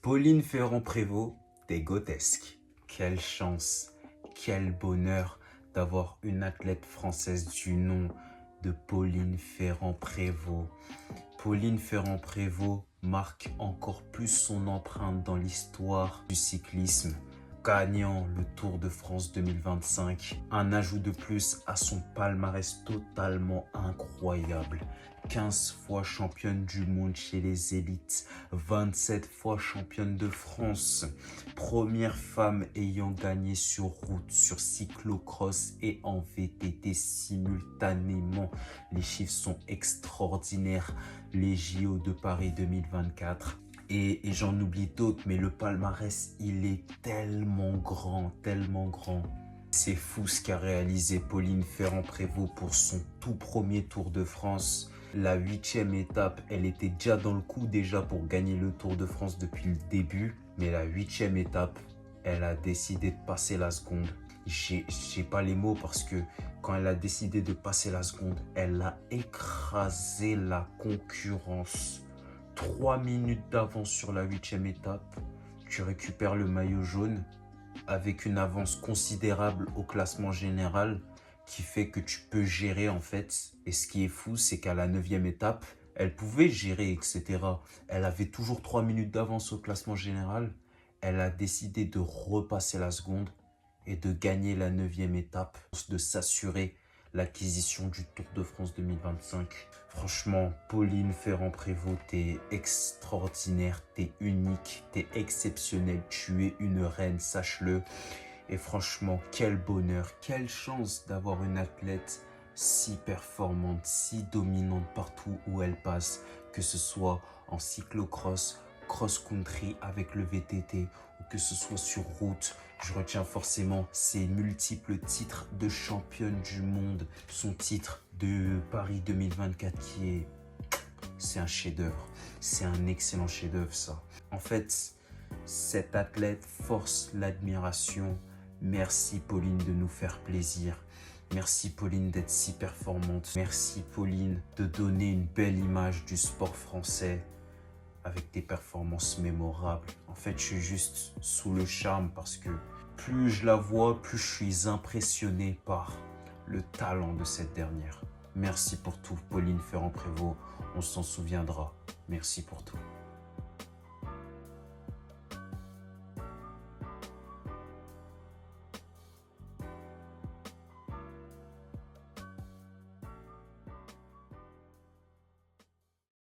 Pauline Ferrand-Prévot, t'es grotesque. Quelle chance, quel bonheur d'avoir une athlète française du nom de Pauline Ferrand-Prévot. Pauline Ferrand-Prévot marque encore plus son empreinte dans l'histoire du cyclisme, gagnant le Tour de France 2025. Un ajout de plus à son palmarès totalement incroyable. 15 fois championne du monde chez les élites, 27 fois championne de France, première femme ayant gagné sur route, sur cyclocross et en VTT simultanément. Les chiffres sont extraordinaires. Les JO de Paris 2024. Et j'en oublie d'autres, mais le palmarès, il est tellement grand, tellement grand. C'est fou ce qu'a réalisé Pauline Ferrand-Prévot pour son tout premier Tour de France. La 8e étape, elle était déjà dans le coup déjà pour gagner le Tour de France depuis le début. Mais la 8e étape, elle a décidé de passer la seconde. J'ai pas les mots parce que quand elle a décidé de passer la seconde, elle a écrasé la concurrence. 3 minutes d'avance sur la 8e étape. Tu récupères le maillot jaune avec une avance considérable au classement général qui fait que tu peux gérer en fait. Et ce qui est fou, c'est qu'à la 9e étape, elle pouvait gérer, etc. Elle avait toujours 3 minutes d'avance au classement général. Elle a décidé de repasser la seconde et de gagner la 9e étape, de s'assurer l'acquisition du Tour de France 2025. Franchement, Pauline Ferrand-Prévot, t'es extraordinaire, t'es unique, t'es exceptionnelle, tu es une reine, sache-le. Et franchement, quel bonheur, quelle chance d'avoir une athlète si performante, si dominante partout où elle passe, que ce soit en cyclocross, cross-country avec le VTT ou que ce soit sur route. Je retiens forcément ses multiples titres de championne du monde, son titre de Paris 2024 c'est un chef-d'œuvre, c'est un excellent chef-d'œuvre ça. En fait, cette athlète force l'admiration. Merci Pauline de nous faire plaisir. Merci Pauline d'être si performante. Merci Pauline de donner une belle image du sport français avec des performances mémorables. En fait, je suis juste sous le charme parce que plus je la vois, plus je suis impressionné par le talent de cette dernière. Merci pour tout, Pauline Ferrand-Prévot. On s'en souviendra. Merci pour tout.